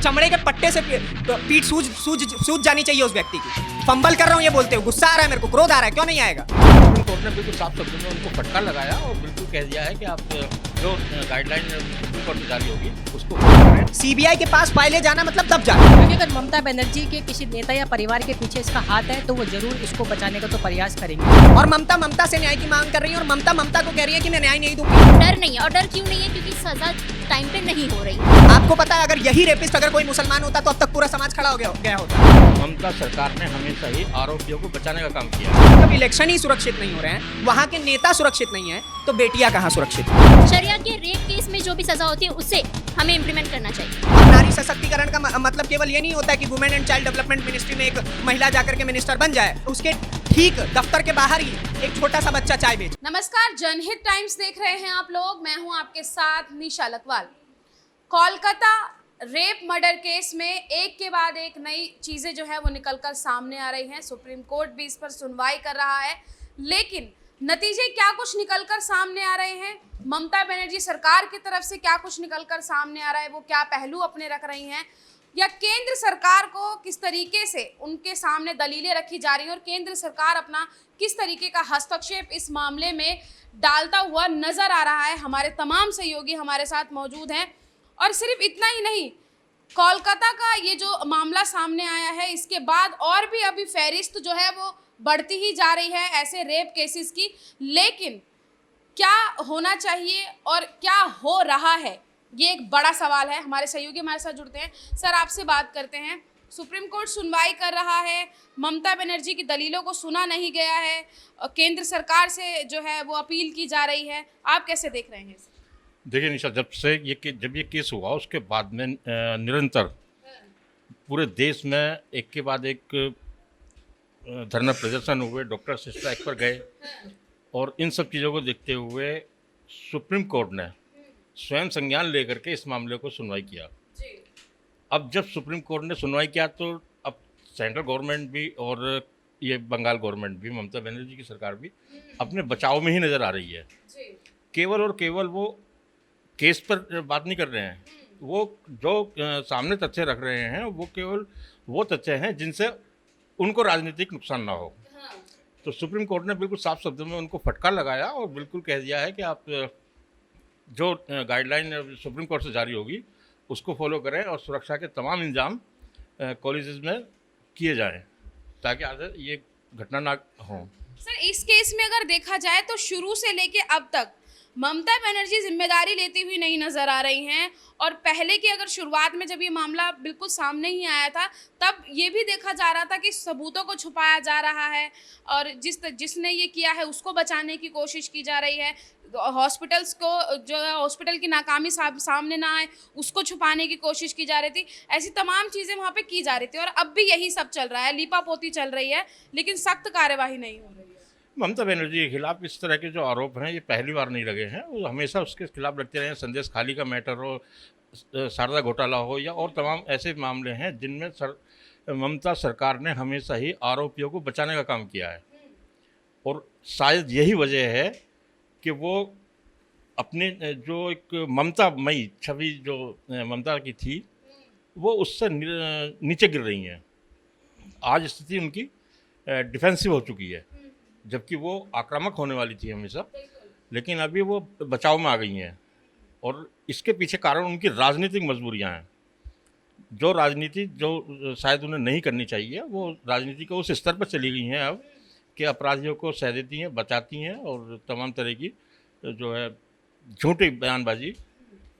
चमड़े के पट्टे से पीठ सूज जानी चाहिए उस व्यक्ति की। फंबल कर रहा हूँ ये बोलते हो, गुस्सा आ रहा है मेरे को, क्रोध आ रहा है, क्यों नहीं आएगा? सुप्रीम कोर्ट ने बिल्कुल साफ शब्दों में उनको फटकार लगाया और बिल्कुल कह दिया है कि आप जो गाइडलाइन सुप्रीम कोर्ट में जारी होगी उसको फॉलो करें। सीबीआई के पास फाइलें जाना मतलब दब जाना। क्योंकि अगर ममता बनर्जी के किसी नेता या परिवार के पीछे इसका हाथ है तो वो जरूर इसको बचाने का तो प्रयास करेंगे। और ममता से न्याय की मांग कर रही है और ममता को कह रही है कि मैं न्याय नहीं दूंगी। डर नहीं है, और डर क्यों नहीं है? क्योंकि सजा टाइम पे नहीं हो रही। आपको पता है अगर यही रेपिस्ट अगर कोई मुसलमान होता तो अब तक पूरा समाज खड़ा हो गया होता। ममता सरकार ने हमेशा ही आरोपियों को बचाने का काम किया है। जब इलेक्शन ही सुरक्षित नहीं हो रहे हैं, वहाँ के नेता सुरक्षित नहीं है, तो बेटियां कहाँ सुरक्षित हैं? शरिया के रेप केस में जो भी सजा होती है उसे हमें इम्प्लीमेंट करना चाहिए। और नारी सशक्तिकरण का मतलब केवल ये नहीं होता है कि women and child development ministry में एक महिला जाकर के मिनिस्टर बन जाए, उसके ठीक दफ्तर के बाहर ही एक छोटा सा बच्चा चाय बेच। नमस्कार, जनहित टाइम्स देख रहे हैं आप लोग। मैं हूं आपके साथ निशा लकवाल। कोलकाता रेप मर्डर केस में एक के बाद एक नई चीज़ें जो है वो निकलकर सामने आ रही हैं। सुप्रीम कोर्ट भी इस पर सुनवाई कर रहा है, लेकिन नतीजे क्या कुछ निकलकर सामने आ रहे हैं, ममता बनर्जी सरकार की तरफ से क्या कुछ निकलकर सामने आ रहा है, वो क्या पहलू अपने रख रही हैं, या केंद्र सरकार को किस तरीके से उनके सामने दलीलें रखी जा रही हैं और केंद्र सरकार अपना किस तरीके का हस्तक्षेप इस मामले में डालता हुआ नजर आ रहा है। हमारे तमाम सहयोगी हमारे साथ मौजूद हैं। और सिर्फ इतना ही नहीं, कोलकाता का ये जो मामला सामने आया है, इसके बाद और भी अभी फहरिस्त जो है वो बढ़ती ही जा रही है ऐसे रेप केसेस की। लेकिन क्या होना चाहिए और क्या हो रहा है, ये एक बड़ा सवाल है। हमारे सहयोगी हमारे साथ जुड़ते हैं। सर, आपसे बात करते हैं। सुप्रीम कोर्ट सुनवाई कर रहा है, ममता बनर्जी की दलीलों को सुना नहीं गया है, केंद्र सरकार से जो है वो अपील की जा रही है, आप कैसे देख रहे हैं? देखिए निशा, जब ये केस हुआ उसके बाद में निरंतर पूरे देश में एक के बाद एक धरना प्रदर्शन हुए, डॉक्टर स्ट्राइक पर गए, और इन सब चीज़ों को देखते हुए सुप्रीम कोर्ट ने स्वयं संज्ञान लेकर के इस मामले को सुनवाई किया। अब जब सुप्रीम कोर्ट ने सुनवाई किया तो अब सेंट्रल गवर्नमेंट भी और ये बंगाल गवर्नमेंट भी, ममता बनर्जी की सरकार भी अपने बचाव में ही नज़र आ रही है। केवल और केवल वो केस पर बात नहीं कर रहे हैं, वो जो सामने तथ्य रख रहे हैं वो केवल वो तथ्य हैं जिनसे उनको राजनीतिक नुकसान ना हो। तो सुप्रीम कोर्ट ने बिल्कुल साफ शब्दों में उनको फटकार लगाया और बिल्कुल कह दिया है कि आप जो गाइडलाइन सुप्रीम कोर्ट से जारी होगी उसको फॉलो करें और सुरक्षा के तमाम इंतजाम कॉलेजेस में किए जाएं ताकि आगे ये घटना ना हो। सर, इस केस में अगर देखा जाए तो शुरू से लेके अब तक ममता बनर्जी जिम्मेदारी लेती हुई नहीं नजर आ रही हैं। और पहले की अगर शुरुआत में जब ये मामला बिल्कुल सामने ही आया था तब ये भी देखा जा रहा था कि सबूतों को छुपाया जा रहा है और जिसने ये किया है उसको बचाने की कोशिश की जा रही है। हॉस्पिटल्स को जो है हॉस्पिटल की नाकामी सामने ना आए उसको छुपाने की कोशिश की जा रही थी। ऐसी तमाम चीज़ें वहाँ पे की जा रही थी और अब भी यही सब चल रहा है, लीपापोती चल रही है, लेकिन सख्त कार्यवाही नहीं हो रही है। ममता बनर्जी के खिलाफ इस तरह के जो आरोप हैं ये पहली बार नहीं लगे हैं, वो हमेशा उसके खिलाफ लगते रहे हैं। संदेश खाली का मैटर हो, शारदा घोटाला हो, या और तमाम ऐसे मामले हैं जिनमें ममता सरकार ने हमेशा ही आरोपियों को बचाने का काम किया है। और शायद यही वजह है कि वो अपने जो एक ममतामयी छवि जो ममता की थी वो उससे नीचे गिर रही हैं। आज स्थिति उनकी डिफेंसिव हो चुकी है, जबकि वो आक्रामक होने वाली थी हमेशा, लेकिन अभी वो बचाव में आ गई हैं। और इसके पीछे कारण उनकी राजनीतिक मजबूरियां हैं। जो राजनीति जो शायद उन्हें नहीं करनी चाहिए, वो राजनीति को उस स्तर पर चली गई हैं अब कि अपराधियों को सह देती हैं, बचाती हैं और तमाम तरह की जो है झूठी बयानबाजी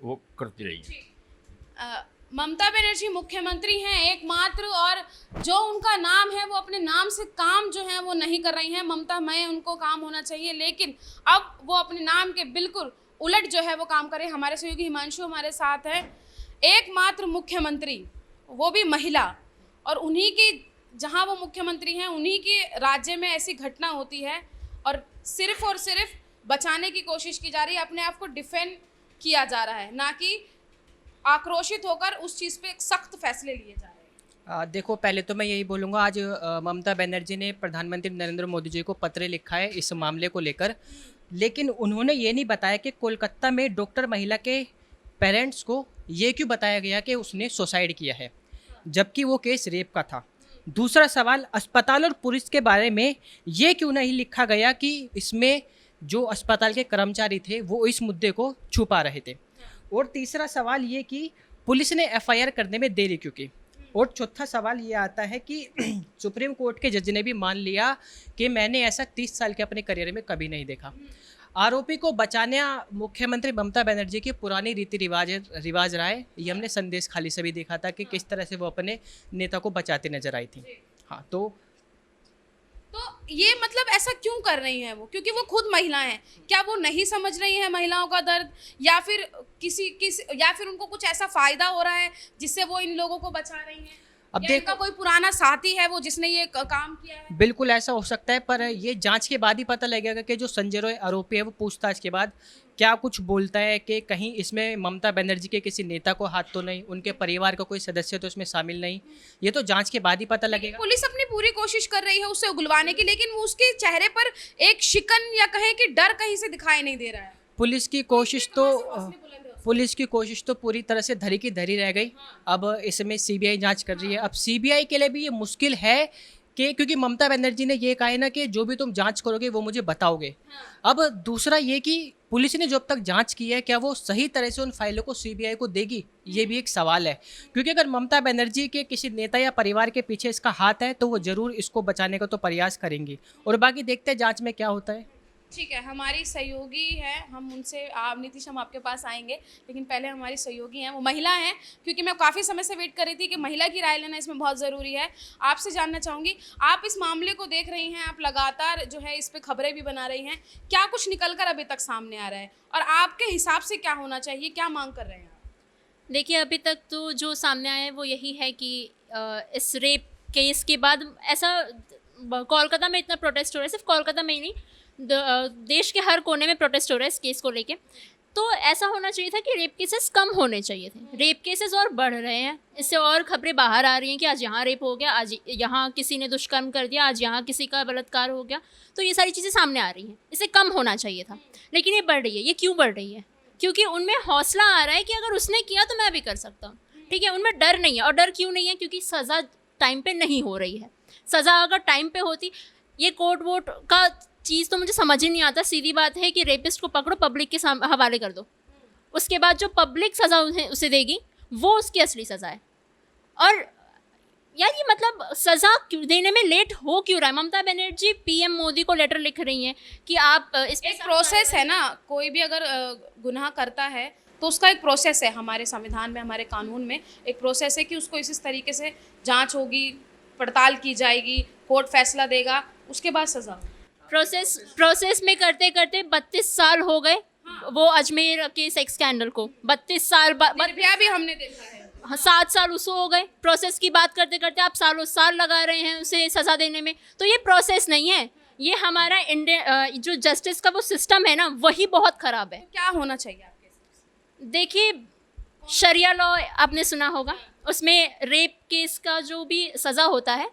वो करती रही है। ममता बनर्जी मुख्यमंत्री हैं एकमात्र, और जो उनका नाम है वो अपने नाम से काम जो है वो नहीं कर रही हैं। ममता मय उनको काम होना चाहिए, लेकिन अब वो अपने नाम के बिल्कुल उलट जो है वो काम करें। हमारे सहयोगी हिमांशु हमारे साथ हैं। एकमात्र मुख्यमंत्री, वो भी महिला, और उन्हीं की जहां वो मुख्यमंत्री हैं उन्हीं के राज्य में ऐसी घटना होती है और सिर्फ बचाने की कोशिश की जा रही है, अपने आप को डिफेंड किया जा रहा है, ना कि आक्रोशित होकर उस चीज़ पे सख्त फैसले लिए जा रहे हैं। देखो, पहले तो मैं यही बोलूँगा, आज ममता बनर्जी ने प्रधानमंत्री नरेंद्र मोदी जी को पत्र लिखा है इस मामले को लेकर, लेकिन उन्होंने ये नहीं बताया कि कोलकाता में डॉक्टर महिला के पेरेंट्स को ये क्यों बताया गया कि उसने सुसाइड किया है, जबकि वो केस रेप का था। दूसरा सवाल, अस्पताल और पुलिस के बारे में ये क्यों नहीं लिखा गया कि इसमें जो अस्पताल के कर्मचारी थे वो इस मुद्दे को छुपा रहे थे। और तीसरा सवाल ये कि पुलिस ने एफआईआर करने में देरी क्यों की। और चौथा सवाल ये आता है कि सुप्रीम कोर्ट के जज ने भी मान लिया कि मैंने ऐसा 30 साल के अपने करियर में कभी नहीं देखा। आरोपी को बचाना मुख्यमंत्री ममता बनर्जी की पुरानी रीति रिवाज रहा है। ये हमने संदेश खाली से भी देखा था कि किस तरह से वो अपने नेता को बचाते नजर आई थी। हाँ, तो ये मतलब ऐसा क्यों कर रही हैं वो? क्योंकि वो खुद महिला हैं। क्या वो नहीं समझ रही हैं महिलाओं का दर्द, या फिर या फिर उनको कुछ ऐसा फायदा हो रहा है जिससे वो इन लोगों को बचा रही हैं? अब या इनका कोई पुराना साथी है वो जिसने ये काम किया है? बिल्कुल ऐसा हो सकता है, पर ये जांच के बाद ही पता लगेगा कि जो संजय रॉय आरोपी है वो पूछताछ के बाद क्या कुछ बोलता है कि कहीं इसमें ममता बनर्जी के किसी नेता को हाथ तो नहीं, उनके परिवार का कोई सदस्य तो इसमें शामिल नहीं। ये तो जांच के बाद ही पता लगेगा। पुलिस अपनी पूरी कोशिश कर रही है उसे उगलवाने की, लेकिन वो उसके चेहरे पर एक शिकन या कहें कि डर कहीं से दिखाई नहीं दे रहा है। पुलिस की कोशिश तो पूरी तरह से धरी की धरी रह गई। अब इसमें सीबीआई जांच कर रही है। अब सीबीआई के लिए भी ये मुश्किल है कि क्योंकि ममता बनर्जी ने ये कहा है ना कि जो भी तुम जांच करोगे वो मुझे बताओगे। अब दूसरा ये कि पुलिस ने जो अब तक जांच की है क्या वो सही तरह से उन फाइलों को सीबीआई को देगी, ये भी एक सवाल है। क्योंकि अगर ममता बनर्जी के किसी नेता या परिवार के पीछे इसका हाथ है तो वो ज़रूर इसको बचाने का तो प्रयास करेंगी, और बाकी देखते हैं जांच में क्या होता है। ठीक है, हमारी सहयोगी है, हम उनसे आप नीतीश हम आपके पास आएंगे, लेकिन पहले हमारी सहयोगी हैं, वो महिला हैं, क्योंकि मैं काफ़ी समय से वेट कर रही थी कि महिला की राय लेना इसमें बहुत ज़रूरी है। आपसे जानना चाहूँगी, आप इस मामले को देख रही हैं, आप लगातार जो है इस पे खबरें भी बना रही हैं, क्या कुछ निकल कर अभी तक सामने आ रहा है और आपके हिसाब से क्या होना चाहिए, क्या मांग कर रहे हैं आप? देखिए, अभी तक तो जो सामने आया है वो यही है कि इस रेप केस के बाद ऐसा कोलकाता में इतना प्रोटेस्ट हो रहा है, सिर्फ कोलकाता में ही नहीं, देश के हर कोने में प्रोटेस्ट हो रहा है इस केस को लेके। तो ऐसा होना चाहिए था कि रेप केसेस कम होने चाहिए थे। रेप केसेस और बढ़ रहे हैं, इससे और खबरें बाहर आ रही हैं कि आज यहाँ रेप हो गया, आज यहाँ किसी ने दुष्कर्म कर दिया, आज यहाँ किसी का बलात्कार हो गया। तो ये सारी चीज़ें सामने आ रही हैं, इससे कम होना चाहिए था, लेकिन ये बढ़ रही है। ये क्यों बढ़ रही है? क्योंकि उनमें हौसला आ रहा है कि अगर उसने किया तो मैं भी कर सकता हूँ। ठीक है, उनमें डर नहीं है। और डर क्यों नहीं है? क्योंकि सज़ा टाइम पे नहीं हो रही है। सज़ा अगर टाइम पे होती, ये कोर्ट वोट का चीज़ तो मुझे समझ ही नहीं आता। सीधी बात है कि रेपिस्ट को पकड़ो, पब्लिक के हवाले कर दो, उसके बाद जो पब्लिक सज़ा उसे देगी वो उसकी असली सज़ा है। और यार ये मतलब सज़ा देने में लेट हो क्यों रहा है? ममता बनर्जी पीएम मोदी को लेटर लिख रही हैं कि आप इस एक प्रोसेस है ना, कोई भी अगर गुनाह करता है तो उसका एक प्रोसेस है। हमारे संविधान में, हमारे कानून में एक प्रोसेस है कि उसको इस तरीके से जांच होगी, पड़ताल की जाएगी, कोर्ट फैसला देगा, उसके बाद सज़ा। प्रोसेस में करते करते 32 साल हो गए। वो अजमेर के सेक्स स्कैंडल को 32 साल निर्भया भी हमने देखा है, 7 साल उसको हो गए। प्रोसेस की बात करते करते आप सालों साल लगा रहे हैं उसे सज़ा देने में। तो ये प्रोसेस नहीं है, ये हमारा इंडियन जो जस्टिस का वो सिस्टम है ना, वही बहुत ख़राब है। क्या होना चाहिए आपके हिसाब से? देखिए, शरिया लॉ आपने सुना होगा, उसमें रेप केस का जो भी सज़ा होता है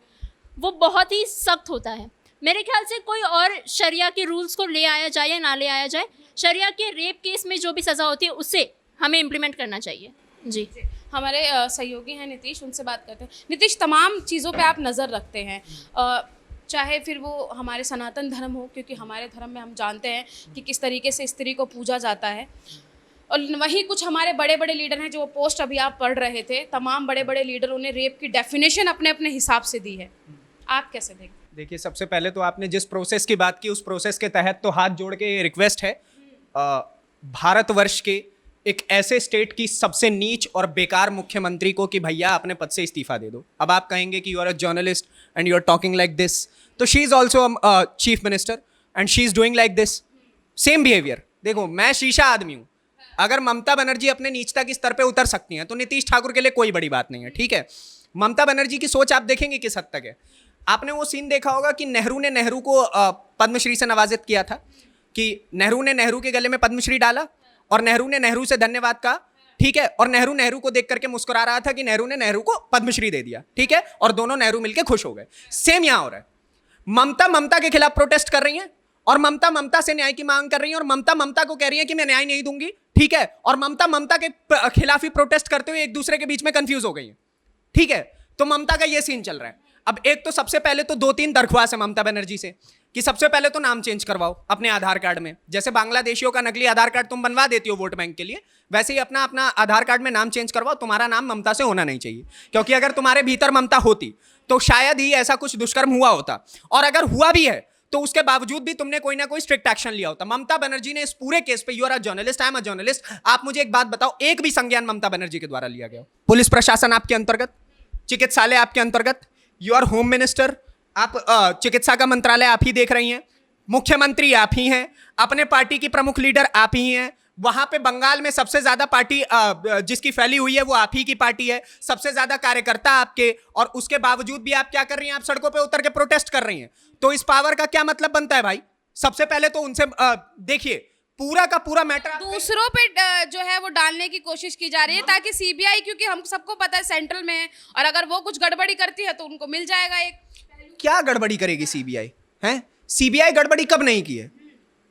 वो बहुत ही सख्त होता है। मेरे ख्याल से कोई और शरिया के रूल्स को ले आया जाए या ना ले आया जाए, शरिया के रेप केस में जो भी सज़ा होती है उसे हमें इम्प्लीमेंट करना चाहिए। जी, हमारे सहयोगी हैं नीतीश, उनसे बात करते हैं। नीतीश, तमाम चीज़ों पे आप नज़र रखते हैं, चाहे फिर वो हमारे सनातन धर्म हो, क्योंकि हमारे धर्म में हम जानते हैं कि किस तरीके से स्त्री को पूजा जाता है, और वहीं कुछ हमारे बड़े बड़े लीडर हैं, जो वो पोस्ट अभी आप पढ़ रहे थे, तमाम बड़े बड़े लीडरों ने रेप की डेफिनेशन अपने अपने हिसाब से दी है। आप कैसे देखते? देखिए, सबसे पहले तो आपने जिस प्रोसेस की बात की उस प्रोसेस के तहत तो हाथ जोड़ के रिक्वेस्ट है, भारतवर्ष के एक ऐसे स्टेट की सबसे नीच और बेकार मुख्यमंत्री को कि भैया अपने पद से इस्तीफा दे दो। अब आप कहेंगे कि you are a journalist and you are talking like this, तो she is also chief minister and she is doing like this same behaviour. देखो, मैं शीशा आदमी हूँ, अगर ममता बनर्जी अपने नीचता के स्तर पे उतर सकती हैं तो नीतीश ठाकुर के लिए कोई बड़ी बात नहीं है। ठीक है, ममता बनर्जी की सोच आप देखेंगे किस हद तक है। आपने वो सीन देखा होगा कि नेहरू ने नेहरू को पद्मश्री से नवाजित किया था, कि नेहरू ने नेहरू के गले में पद्मश्री डाला और नेहरू ने नेहरू से धन्यवाद कहा। ठीक है, और नेहरू नेहरू को देख करके मुस्कुरा रहा था कि नेहरू ने नेहरू को पद्मश्री दे दिया। ठीक है, और दोनों नेहरू मिलकर खुश हो गए। सेम यहां हो रहा है, ममता के खिलाफ प्रोटेस्ट कर रही हैं और ममता से न्याय की मांग कर रही है, और ममता को कह रही है कि मैं न्याय नहीं दूंगी, ठीक है, और ममता के खिलाफ ही प्रोटेस्ट करते हुए एक दूसरे के बीच में कंफ्यूज हो गई है, ठीक है। तो ममता का ये सीन चल रहा है। अब एक तो सबसे पहले तो 2-3 दरख्वास्त है ममता बनर्जी से कि सबसे पहले तो नाम चेंज करवाओ अपने आधार कार्ड में, जैसे बांग्लादेशियों का नकली आधार कार्ड तुम बनवा देती हो वोट बैंक के लिए, वैसे ही अपना आधार कार्ड में नाम चेंज करवाओ। तुम्हारा नाम ममता से होना नहीं चाहिए, क्योंकि अगर तुम्हारे भीतर ममता होती तो शायद ही ऐसा कुछ दुष्कर्म हुआ होता, और अगर हुआ भी है तो उसके बावजूद भी तुमने कोई ना कोई स्ट्रिक्ट एक्शन लिया होता। ममता बनर्जी ने इस पूरे केस पे, you are a journalist, I am a journalist, आप मुझे एक बात बताओ, एक भी संज्ञान ममता बनर्जी के द्वारा लिया गया? पुलिस प्रशासन आपके अंतर्गत, चिकित्सालय आपके अंतर्गत, यू आर होम मिनिस्टर, आप चिकित्सा का मंत्रालय आप ही देख रही हैं, मुख्यमंत्री आप ही हैं, अपने पार्टी की प्रमुख लीडर आप ही हैं, वहां पे बंगाल में सबसे ज्यादा पार्टी जिसकी फैली हुई है वो आप ही की पार्टी है, सबसे ज्यादा कार्यकर्ता आपके, और उसके बावजूद भी आप क्या कर रही हैं? आप सड़कों पे उतर के प्रोटेस्ट कर रही हैं। तो इस पावर का क्या मतलब बनता है भाई? सबसे पहले तो उनसे देखिए पूरा का पूरा मैटर दूसरों पे जो है वो डालने की कोशिश की जा रही है, ताकि सीबीआई, क्योंकि हम सबको पता है सेंट्रल में है, और अगर वो कुछ गड़बड़ी करती है तो उनको मिल जाएगा एक। क्या गड़बड़ी करेगी सीबीआई? हैं? सीबीआई गड़बड़ी कब नहीं की है?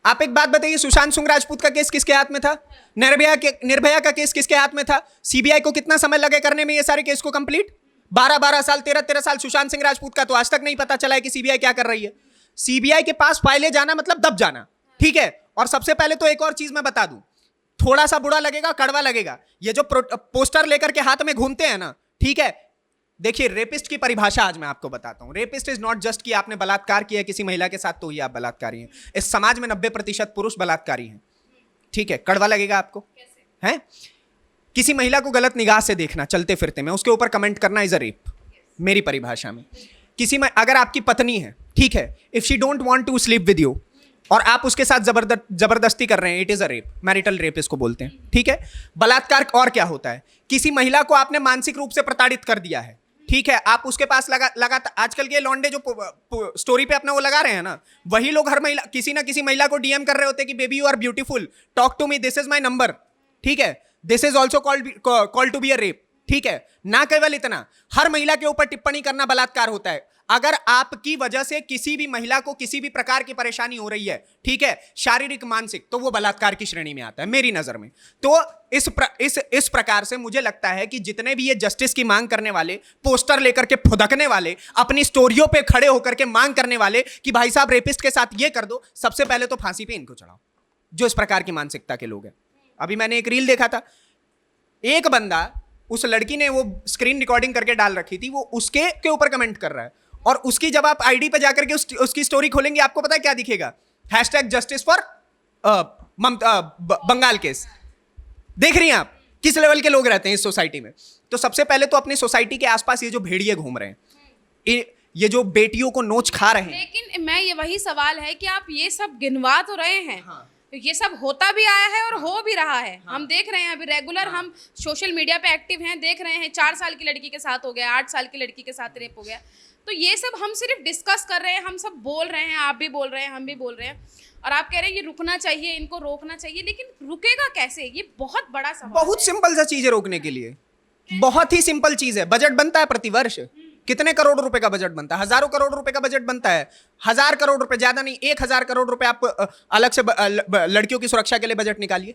आप एक बात बताइए, सुशांत सिंह राजपूत का केस किसके हाथ में था? निर्भया का केस किसके हाथ में था? सीबीआई को कितना समय लगे करने में ये सारे केस को कंप्लीट? 12-12 साल, 13-13 साल सुशांत सिंह राजपूत का तो आज तक नहीं पता चला है कि सीबीआई क्या कर रही है। सीबीआई के पास फाइलें जाना मतलब दब जाना, ठीक है। और सबसे पहले तो एक और चीज मैं बता दूं, थोड़ा सा बुरा लगेगा, कड़वा लगेगा, ये जो पोस्टर लेकर के हाथ में घूमते हैं ना, ठीक है। देखिए, रेपिस्ट की परिभाषा आज मैं आपको बताता हूं। रेपिस्ट इज नॉट जस्ट कि आपने बलात्कार किया किसी महिला के साथ तो ही आप बलात्कारी हैं। इस समाज में 90% पुरुष बलात्कारी हैं, ठीक है। कड़वा लगेगा आपको, हैं? किसी महिला को गलत निगाह से देखना चलते फिरते में, उसके ऊपर कमेंट करना इज अ रेप मेरी परिभाषा में। किसी में अगर आपकी पत्नी है, ठीक है, if she don't want to sleep with you और आप उसके साथ जबरदस्ती कर रहे हैं, it is a rape, marital rape इसको बोलते हैं, ठीक है। बलात्कार और क्या होता है? किसी महिला को आपने मानसिक रूप से प्रताड़ित कर दिया है, ठीक है, आप उसके पास लगा आजकल के लौंडे जो स्टोरी पे अपना वो लगा रहे हैं ना, वही लोग हर महिला, किसी ना किसी महिला को डीएम कर रहे होते कि baby you are beautiful, talk to me, this is my number, ठीक है, this is also called to be a rape, ठीक है। ना केवल इतना, हर महिला के ऊपर टिप्पणी करना बलात्कार होता है। अगर आपकी वजह से किसी भी महिला को किसी भी प्रकार की परेशानी हो रही है, ठीक है, शारीरिक मानसिक, तो वो बलात्कार की श्रेणी में आता है मेरी नजर में। तो इस प्रकार से मुझे लगता है कि जितने भी ये जस्टिस की मांग करने वाले, पोस्टर लेकर के फुदकने वाले, अपनी स्टोरियों पे खड़े होकर के मांग करने वाले कि भाई साहब रेपिस्ट के साथ ये कर दो, सबसे पहले तो फांसी पे इनको चढ़ाओ, जो इस प्रकार की मानसिकता के लोग हैं। अभी मैंने एक रील देखा था, एक बंदा, उस लड़की ने वो स्क्रीन रिकॉर्डिंग करके डाल रखी थी, वो उसके के ऊपर कमेंट कर रहा है, और उसकी जब आप आईडी पे जाकर के उसकी स्टोरी खोलेंगे, आपको पता है क्या दिखेगा? #Justice for Bengal case. देख रही हैं आप किस लेवल के लोग रहते हैं इस सोसाइटी में। तो सबसे पहले तो अपनी सोसाइटी के आसपास ये जो भेड़िए घूम रहे हैं, ये जो बेटियों को नोच खा रहे हैं, लेकिन मैं ये वही सवाल है कि आप ये सब गिनवा तो रहे हैं, हाँ। ये सब होता भी आया है और हो भी रहा है, हाँ। हम देख रहे हैं अभी रेगुलर, हाँ। हम सोशल मीडिया पे एक्टिव हैं, देख रहे हैं 4 साल की लड़की के साथ हो गया, 8 साल की लड़की के साथ रेप हो गया। तो ये सब हम सिर्फ डिस्कस कर रहे हैं, हम सब बोल रहे हैं, आप भी बोल रहे हैं, हम भी बोल रहे हैं, और आप कह रहे हैं ये रुकना चाहिए, इनको रोकना चाहिए, लेकिन रुकेगा कैसे? ये बहुत बड़ा सवाल है। बहुत सिंपल सा चीज है रोकने के लिए, बहुत ही सिंपल चीज है। बजट बनता है प्रतिवर्ष, कितने करोड़ रुपए का बजट बनता है? हजारों करोड़ रुपए का बजट बनता है। 1000 करोड़ रुपए, ज्यादा नहीं, 1000 करोड़ रुपए आप अलग से लड़कियों की सुरक्षा के लिए बजट निकालिए।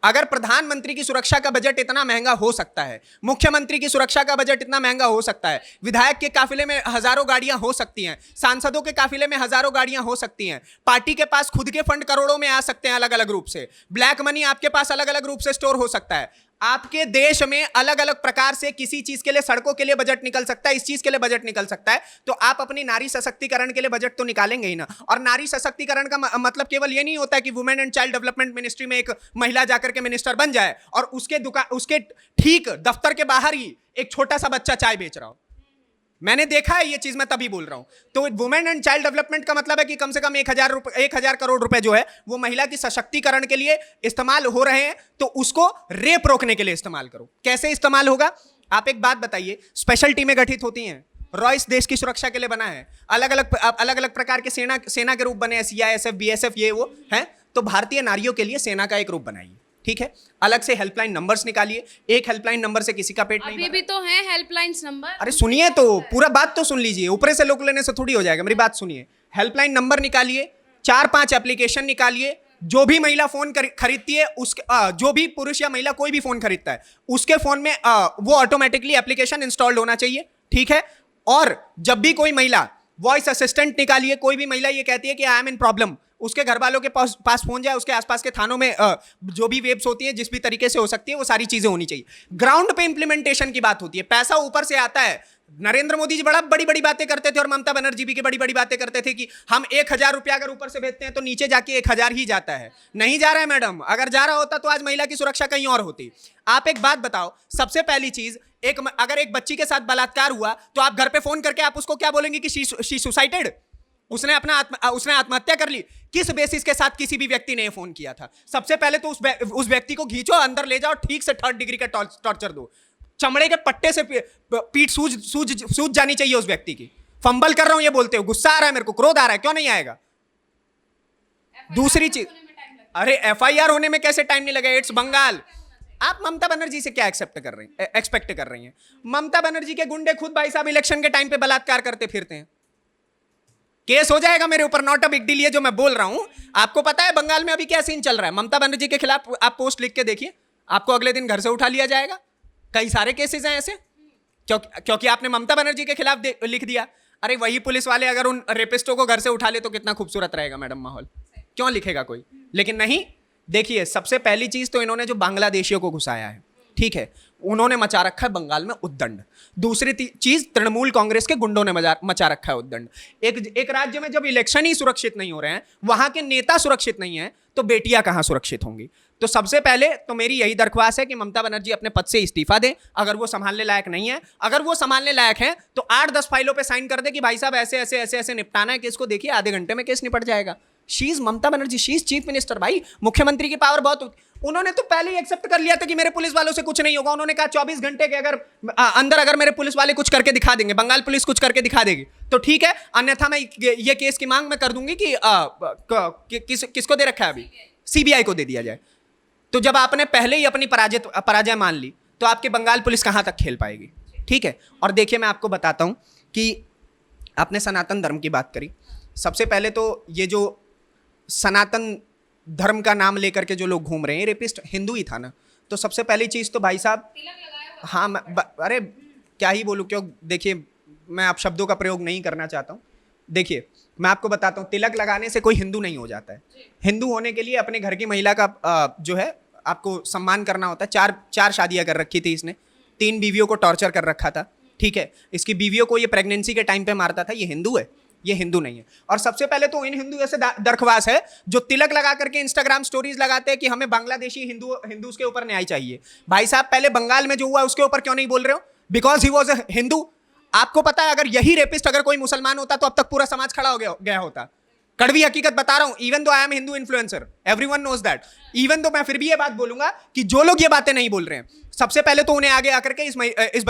अगर प्रधानमंत्री की सुरक्षा का बजट इतना महंगा हो सकता है, मुख्यमंत्री की सुरक्षा का बजट इतना महंगा हो सकता है, विधायक के काफिले में हजारों गाड़ियां हो सकती हैं, सांसदों के काफिले में हजारों गाड़ियां हो सकती हैं, पार्टी के पास खुद के फंड करोड़ों में आ सकते हैं अलग अलग रूप से, ब्लैक मनी आपके पास अलग अलग रूप से स्टोर हो सकता है, आपके देश में अलग अलग प्रकार से किसी चीज के लिए, सड़कों के लिए बजट निकल सकता है, इस चीज के लिए बजट निकल सकता है, तो आप अपनी नारी सशक्तिकरण के लिए बजट तो निकालेंगे ही ना। और नारी सशक्तिकरण का मतलब केवल ये नहीं होता है कि women and child development ministry में एक महिला जाकर के मिनिस्टर बन जाए और उसके ठीक दफ्तर के बाहर ही एक छोटा सा बच्चा चाय बेच रहा हो। मैंने देखा है ये चीज, मैं तभी बोल रहा हूं। तो वुमेन एंड चाइल्ड डेवलपमेंट का मतलब है कि कम से कम 1000 करोड़ रुपए जो है वो महिला की सशक्तिकरण के लिए इस्तेमाल हो रहे हैं, तो उसको रेप रोकने के लिए इस्तेमाल करो। कैसे इस्तेमाल होगा? आप एक बात बताइए, स्पेशल टीमें गठित होती हैं, रॉयस देश की सुरक्षा के लिए बना है, अलग अलग प्रकार के सेना के रूप बने हैं, CISF, BSF, ये वो है, तो भारतीय नारियों के लिए सेना का एक रूप बनाइए, ठीक है। अलग से हेल्पलाइन नंबर्स निकालिए, एक हेल्पलाइन नंबर से किसी का पेट नहीं भरा। अभी भी तो है हेल्पलाइंस नंबर। अरे सुनिए तो, पूरा बात तो सुन लीजिए, ऊपर से लोग लेने से थोड़ी हो जाएगा, मेरी बात सुनिए। हेल्पलाइन नंबर निकालिए, 4-5 एप्लीकेशन निकालिए, जो भी महिला फोन खरीदती है उसके जो भी पुरुष या महिला कोई भी फोन खरीदता है उसके फोन में वो ऑटोमेटिकली एप्लीकेशन इंस्टॉल्ड होना चाहिए, ठीक है। और जब भी कोई महिला वॉइस असिस्टेंट निकालिए, कोई भी महिला ये कहती है कि आई एम इन प्रॉब्लम, उसके घर वालों के पास फोन जाए, उसके आसपास के थानों में जो भी वेब्स होती है जिस भी तरीके से हो सकती है वो सारी चीजें होनी चाहिए। ग्राउंड पे इंप्लीमेंटेशन की बात होती है, पैसा ऊपर से आता है। नरेंद्र मोदी जी बड़ी बड़ी बातें करते थे और ममता बनर्जी भी बड़ी बड़ी बातें करते थे कि हम 1,000 रुपया अगर ऊपर से भेजते हैं तो नीचे जाके 1,000 ही जाता है। नहीं जा रहा है मैडम, अगर जा रहा होता तो आज महिला की सुरक्षा कहीं और होती। आप एक बात बताओ, सबसे पहली चीज, अगर एक बच्ची के साथ बलात्कार हुआ तो आप घर पे फोन करके आप उसको क्या बोलेंगे कि शी सुसाइडेड, उसने आत्महत्या कर ली। किस बेसिस के साथ किसी भी व्यक्ति ने फोन किया था? सबसे पहले तो उस व्यक्ति को खींचो, अंदर ले जाओ, ठीक से 3rd डिग्री का टॉर्चर दो, चमड़े के पट्टे से पीठ सूज जानी चाहिए उस व्यक्ति की। फंबल कर रहा हूं ये बोलते हो, गुस्सा आ रहा है मेरे को, क्रोध आ रहा है, क्यों नहीं आएगा? दूसरी चीज, अरे FIR होने में कैसे टाइम नहीं लगेगा? इट्स बंगाल। आप ममता बनर्जी से क्या एक्सेप्ट कर रही हैं? ममता बनर्जी के गुंडे खुद भाई साहब इलेक्शन के टाइम पे बलात्कार करते फिरते हैं। केस हो जाएगा मेरे ऊपर, नॉट अ बिग डील ये जो मैं बोल रहा हूं। आपको पता है बंगाल में अभी क्या सीन चल रहा है? ममता बनर्जी के खिलाफ आप पोस्ट लिख के देखिए, आपको अगले दिन घर से उठा लिया जाएगा। कई सारे केसेस हैं ऐसे, क्योंकि आपने ममता बनर्जी के खिलाफ लिख दिया। अरे वही पुलिस वाले अगर उन रेपिस्टों को घर से उठा ले तो कितना खूबसूरत रहेगा मैडम माहौल, क्यों लिखेगा कोई? लेकिन नहीं। देखिए, सबसे पहली चीज तो इन्होंने जो बांग्लादेशियों को घुसाया है, ठीक है, उन्होंने मचा रखा है बंगाल में उद्दंड। दूसरी चीज, तृणमूल कांग्रेस के गुंडों ने मचा रखा है उद्दंड। एक राज्य में जब इलेक्शन ही सुरक्षित नहीं हो रहे हैं, वहां के नेता सुरक्षित नहीं है, तो बेटियां कहां सुरक्षित होंगी? तो सबसे पहले तो मेरी यही दरख्वास्त है कि ममता बनर्जी अपने पद से इस्तीफा दें, अगर वो संभालने लायक नहीं है। अगर वो संभालने लायक है तो 8-10 फाइलों पे साइन कर दे कि भाई साहब ऐसे ऐसे ऐसे ऐसे निपटाना है केस को, देखिए आधे घंटे में केस निपट जाएगा। She is Mamata Banerjee, she is chief minister. भाई, मुख्यमंत्री की पावर बहुत, उन्होंने तो पहले ही एक्सेप्ट कर लिया था कि मेरे पुलिस वालों से कुछ नहीं होगा। उन्होंने कहा 24 घंटे के अंदर अगर मेरे पुलिस वाले कुछ करके दिखा देंगे, बंगाल पुलिस कुछ करके दिखा देगी तो ठीक है, अन्यथा मैं ये केस की मांग मैं कर दूंगी कि किसको दे रखा है अभी, CBI को दे दिया जाए। तो जब आपने पहले ही अपनी पराजय मान ली तो आपकी बंगाल पुलिस कहां तक खेल पाएगी? ठीक है। और देखिए, मैं आपको बताता हूं कि आपने सनातन धर्म की बात करी। सबसे पहले तो ये जो सनातन धर्म का नाम लेकर के जो लोग घूम रहे हैं, रेपिस्ट हिंदू ही था ना। तो सबसे पहली चीज तो भाई साहब, हाँ अरे क्या ही बोलूं, क्यों? देखिए, मैं आप शब्दों का प्रयोग नहीं करना चाहता हूं। देखिए, मैं आपको बताता हूं, तिलक लगाने से कोई हिंदू नहीं हो जाता है। हिंदू होने के लिए अपने घर की महिला का जो है आपको सम्मान करना होता है। 4 शादियां कर रखी थी इसने, 3 बीवियों को टॉर्चर कर रखा था, ठीक है। इसकी बीवियों को ये प्रेगनेंसी के टाइम पे मारता था। ये हिंदू है? ये हिंदू नहीं है। और सबसे पहले तो इन हिंदू ऐसे दरख्वास्त है जो तिलक लगा करके इंस्टाग्राम स्टोरीज लगाते हैं कि हमें बांग्लादेशी हिंदूज के ऊपर न्याय चाहिए। भाई साहब, पहले बंगाल में जो हुआ उसके ऊपर क्यों नहीं बोल रहे हो? Because he was a Hindu. आपको पता है, अगर यही रेपिस्ट अगर कोई मुसलमान होता तो अब तक पूरा समाज खड़ा हो गया होता। कड़वी हकीकत बता रहा हूं। Even though I am Hindu influencer, everyone knows that. Even though मैं फिर भी ये बात बोलूंगा कि जो लोग ये बातें नहीं बोल रहे हैं, सबसे पहले तो उन्हें आगे आकर के इस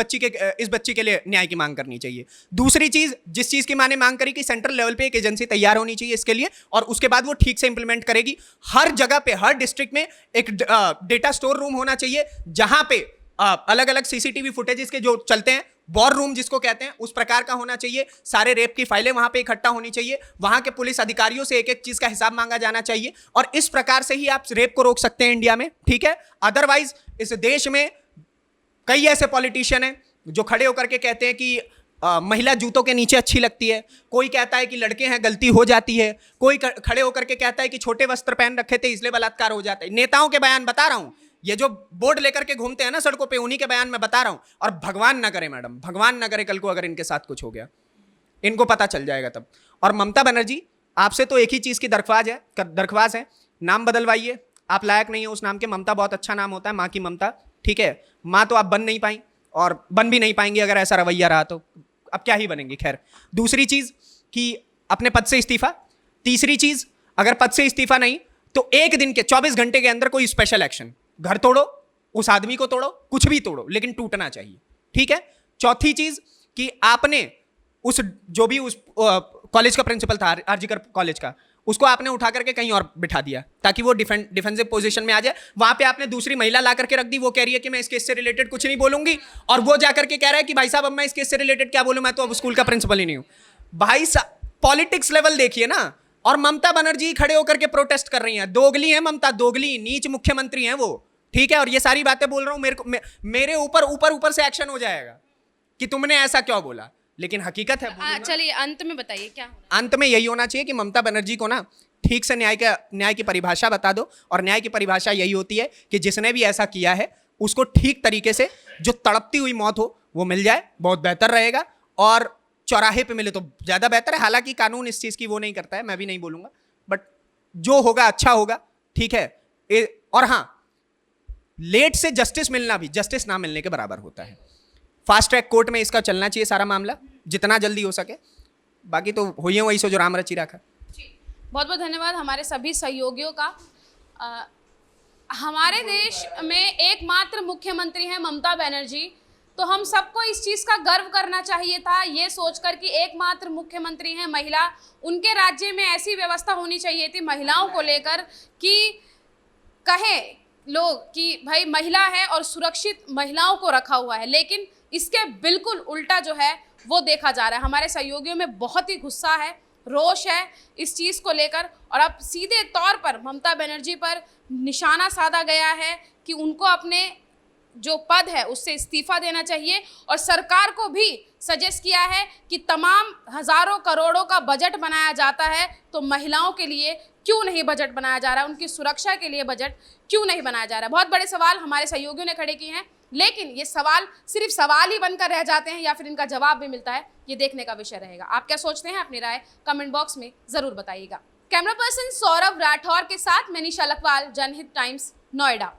बच्ची के लिए न्याय की मांग करनी चाहिए। दूसरी चीज, जिस चीज की मैंने मांग करी कि सेंट्रल लेवल पे एक एजेंसी तैयार होनी चाहिए इसके लिए, और उसके बाद वो ठीक से इंप्लीमेंट करेगी। हर जगह पे, हर डिस्ट्रिक्ट में एक डेटा स्टोर रूम होना चाहिए जहां पे अलग अलग CCTV फुटेजेस के जो चलते हैं, वॉर रूम जिसको कहते हैं, उस प्रकार का होना चाहिए। सारे रेप की फाइलें वहां पे इकट्ठा होनी चाहिए। वहां के पुलिस अधिकारियों से एक एक चीज का हिसाब मांगा जाना चाहिए। और इस प्रकार से ही आप रेप को रोक सकते हैं इंडिया में, ठीक है। अदरवाइज इस देश में कई ऐसे पॉलिटिशियन हैं जो खड़े होकर के कहते हैं कि महिला जूतों के नीचे अच्छी लगती है। कोई कहता है कि लड़के हैं, गलती हो जाती है। कोई खड़े होकर के कहता है कि छोटे वस्त्र पहन रखे थे इसलिए बलात्कार हो जाता है। नेताओं के बयान बता रहा हूं, ये जो बोर्ड लेकर के घूमते हैं ना सड़कों पे, उन्हीं के बयान में बता रहा हूं। और भगवान ना करे मैडम, भगवान ना करे कल को अगर इनके साथ कुछ हो गया, इनको पता चल जाएगा तब। और ममता बनर्जी, आपसे तो एक ही चीज की दरख्वास्त है, नाम बदलवाइए। आप लायक नहीं है उस नाम के। ममता बहुत अच्छा नाम होता है, माँ की ममता, ठीक है। माँ तो आप बन नहीं पाई और बन भी नहीं पाएंगी अगर ऐसा रवैया रहा तो। अब क्या ही बनेंगी। खैर, दूसरी चीज कि अपने पद से इस्तीफा। तीसरी चीज, अगर पद से इस्तीफा नहीं तो 1 दिन के 24 घंटे के अंदर कोई स्पेशल एक्शन, घर तोड़ो, उस आदमी को तोड़ो, कुछ भी तोड़ो, लेकिन टूटना चाहिए, ठीक है। चौथी चीज कि आपने उस जो भी उस कॉलेज का प्रिंसिपल था, आरजीकर कॉलेज का, उसको आपने उठा करके कहीं और बिठा दिया ताकि वो डिफेंसिव पोजीशन में आ जाए। वहां पे आपने दूसरी महिला ला करके रख दी। वो कह रही है कि मैं इस केस से रिलेटेड कुछ नहीं बोलूंगी, और वो जाकर के कह रहा है कि भाई साहब अब मैं इस केस से रिलेटेड क्या बोलूं, मैं तो अब स्कूल का प्रिंसिपल ही नहीं हूं। भाई साहब, पॉलिटिक्स लेवल देखिए ना। और ममता बनर्जी खड़े होकर के प्रोटेस्ट कर रही हैं। दोगली है ममता, दोगली, नीच मुख्यमंत्री हैं वो, ठीक है। और ये सारी बातें बोल रहा हूं, मेरे ऊपर से एक्शन हो जाएगा कि तुमने ऐसा क्यों बोला, लेकिन हकीकत है। चलिए अंत में बताइए क्या अंत में यही होना चाहिए कि ममता बनर्जी को ना ठीक से न्याय की परिभाषा बता दो, और न्याय की परिभाषा यही होती है कि जिसने भी ऐसा किया है उसको ठीक तरीके से जो तड़पती हुई मौत हो वो मिल जाए, बहुत बेहतर रहेगा। और चौराहे पे मिले तो ज़्यादा बेहतर है। हालांकि कानून इस चीज़ की वो नहीं करता है, मैं भी नहीं बोलूँगा, बट जो होगा अच्छा होगा, ठीक है। और हाँ, लेट से जस्टिस मिलना भी जस्टिस ना मिलने के बराबर होता है। फास्ट ट्रैक कोर्ट में इसका चलना चाहिए सारा मामला, जितना जल्दी हो सके। बाकी तो हुई है वही सो जो राम रची रखा। बहुत बहुत धन्यवाद हमारे सभी सहयोगियों का। हमारे देश में एकमात्र मुख्यमंत्री हैं ममता बनर्जी, तो हम सबको इस चीज़ का गर्व करना चाहिए था, ये सोचकर कि एकमात्र मुख्यमंत्री हैं महिला। उनके राज्य में ऐसी व्यवस्था होनी चाहिए थी महिलाओं को लेकर कि कहें लोग कि भाई महिला है और सुरक्षित महिलाओं को रखा हुआ है, लेकिन इसके बिल्कुल उल्टा जो है वो देखा जा रहा है। हमारे सहयोगियों में बहुत ही गुस्सा है, रोष है इस चीज़ को लेकर, और अब सीधे तौर पर ममता बनर्जी पर निशाना साधा गया है कि उनको अपने जो पद है उससे इस्तीफा देना चाहिए। और सरकार को भी सजेस्ट किया है कि तमाम हज़ारों करोड़ों का बजट बनाया जाता है, तो महिलाओं के लिए क्यों नहीं बजट बनाया जा रहा है, उनकी सुरक्षा के लिए बजट क्यों नहीं बनाया जा रहा है। बहुत बड़े सवाल हमारे सहयोगियों ने खड़े किए हैं, लेकिन ये सवाल सिर्फ सवाल ही बनकर रह जाते हैं या फिर इनका जवाब भी मिलता है, ये देखने का विषय रहेगा। आप क्या सोचते हैं, अपनी राय कमेंट बॉक्स में ज़रूर बताइएगा। कैमरा पर्सन सौरभ राठौर के साथ मैं निशा लखवाल, जनहित टाइम्स, नोएडा।